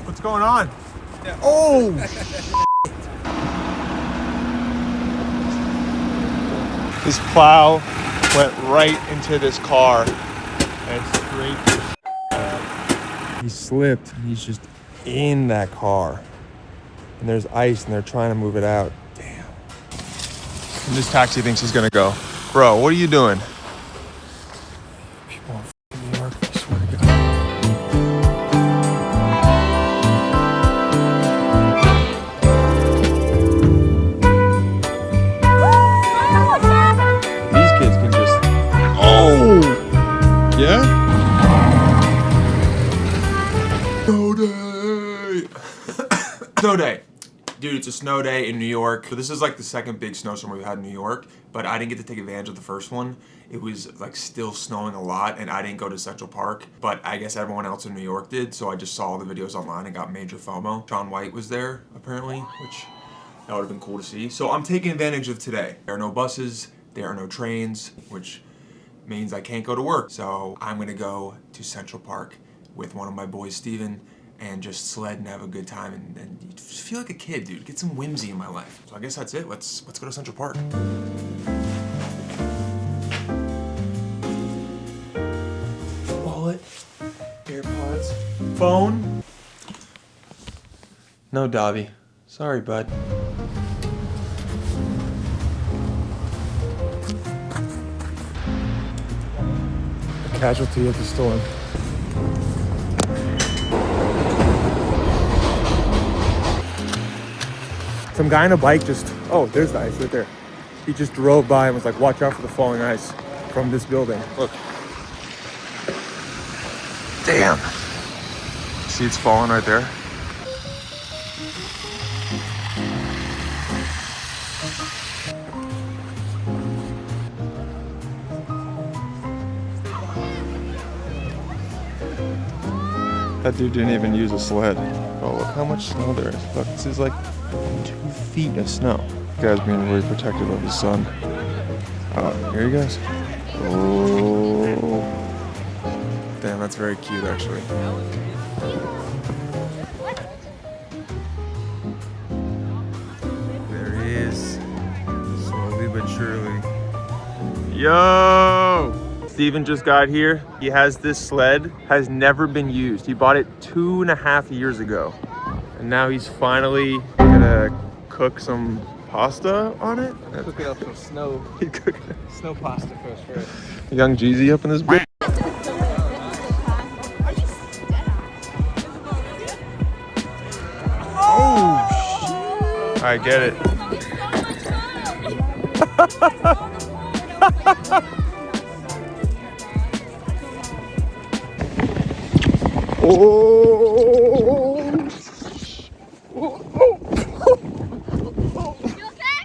What's going on? Yeah. Oh! This plow went right into this car and scraped his out. He slipped and he's just in that car. And there's ice and they're trying to move it out. Damn. And this taxi thinks he's gonna go. Bro, what are you doing? People in New York, I swear to God. These kids can just... Oh! Yeah? Snow day! Snow day. Dude, it's a snow day in New York. So this is like the second big snowstorm we've had in New York, but I didn't get to take advantage of the first one. It was like still snowing a lot and I didn't go to Central Park, but I guess everyone else in New York did, so I just saw the videos online and got major FOMO. Shaun White was there, apparently, which that would have been cool to see. So I'm taking advantage of today. There are no buses, there are no trains, which means I can't go to work. So I'm gonna go to Central Park with one of my boys, Steven, and just sled and have a good time and just feel like a kid, dude. Get some whimsy in my life. So I guess that's it. Let's go to Central Park. Wallet, AirPods, phone. No, Dobby. Sorry, bud. A casualty of the storm. Some guy on a bike just, oh, there's the ice right there. He just drove by and was like, watch out for the falling ice from this building. Look. Damn. See, it's falling right there. That dude didn't even use a sled. Oh, look how much snow there is. Look, this is like 2 feet of snow. This guy's being really protective of his son. Here he goes. Oh. Damn, that's very cute, actually. There he is. Slowly but surely. Yo! Steven just got here. He has this sled, has never been used. He bought it 2.5 years ago. And now he's finally gonna cook some pasta on it. Cooking up some snow. He cooked Snow pasta first. Young Jeezy up in this bitch. Oh, shit. I get it. Oh. You okay?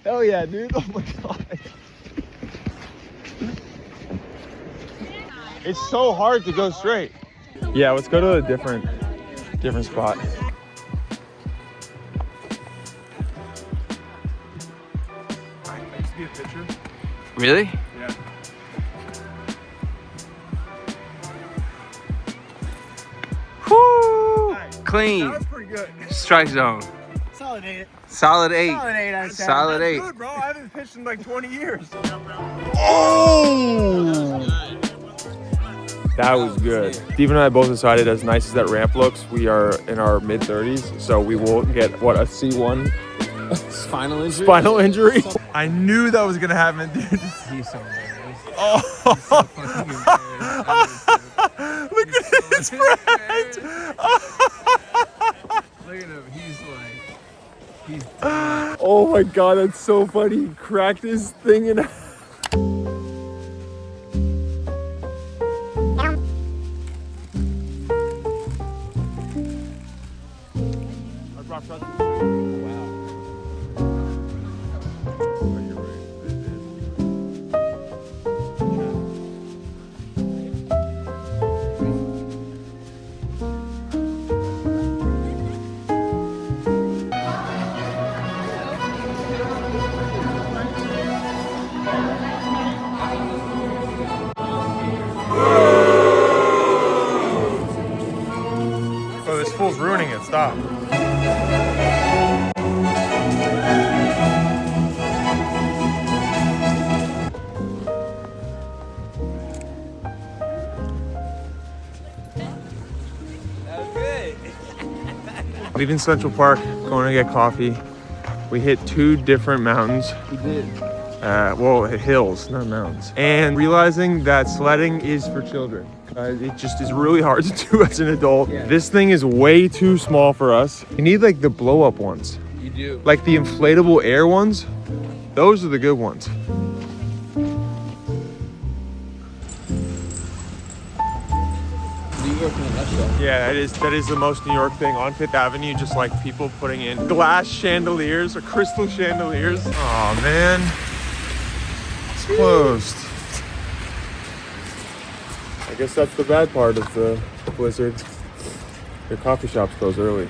Hell yeah, dude. Oh my god. It's so hard to go straight. Yeah, let's go to a different spot. I used to be a pitcher. Really? Yeah. Whoo! Clean. That was pretty good. Strike zone. Solid 8. Solid 8. Solid 8 out of 10. Solid 8. Good, bro. I haven't pitched in like 20 years. Oh! That was good. Steven and I both decided, as nice as that ramp looks, we are in our mid-30s, so we will get, what, a C1? Spinal injury? Spinal injury? I knew that was gonna happen, dude. He's so embarrassed. Oh! He's so fucking embarrassed. Look at his friend! Look at him. He's Oh my god, that's so funny. He cracked his thing in half. fool's ruining it. Stop. Leaving Central Park, going to get coffee. We hit 2 different mountains. We did. Well, hills, not mountains. And realizing that sledding is for children. It just is really hard to do as an adult. Yeah. This thing is way too small for us. You need like the blow up ones. You do. Like the inflatable air ones. Those are the good ones. New York in a nutshell. Yeah, that is the most New York thing on Fifth Avenue, just like people putting in glass chandeliers or crystal chandeliers. Oh man, it's closed. I guess that's the bad part of the blizzard. Your coffee shops close early.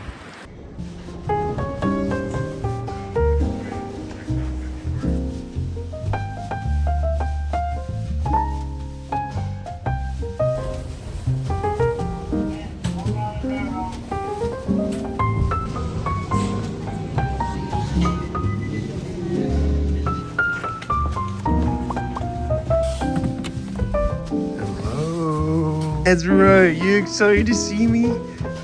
That's right. You excited to see me?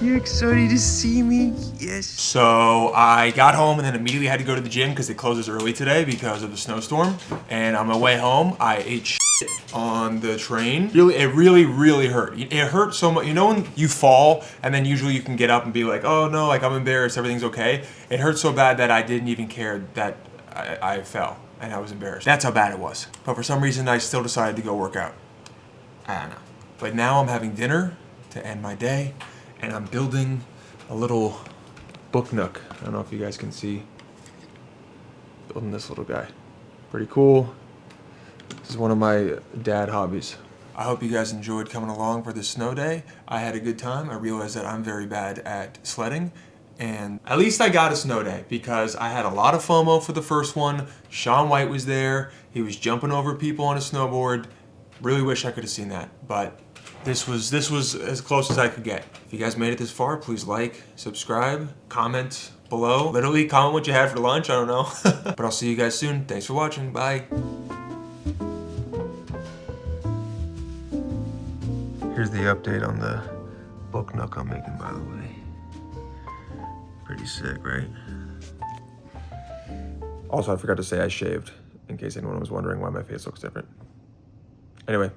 You excited to see me? Yes. So I got home and then immediately had to go to the gym because it closes early today because of the snowstorm. And on my way home, I ate shit on the train. It really hurt. It hurt so much. You know when you fall and then usually you can get up and be like, oh no, like I'm embarrassed, everything's okay. It hurt so bad that I didn't even care that I fell and I was embarrassed. That's how bad it was. But for some reason, I still decided to go work out. I don't know. But now I'm having dinner to end my day, and I'm building a little book nook. I don't know if you guys can see. Building this little guy. Pretty cool. This is one of my dad hobbies. I hope you guys enjoyed coming along for this snow day. I had a good time. I realized that I'm very bad at sledding, and at least I got a snow day because I had a lot of FOMO for the first one. Shaun White was there. He was jumping over people on a snowboard. Really wish I could have seen that, but this was as close as I could get. If you guys made it this far, please like, subscribe, comment below. Literally comment what you had for lunch, I don't know. But I'll see you guys soon. Thanks for watching, bye. Here's the update on the book nook I'm making, by the way. Pretty sick, right? Also, I forgot to say I shaved, in case anyone was wondering why my face looks different. Anyway.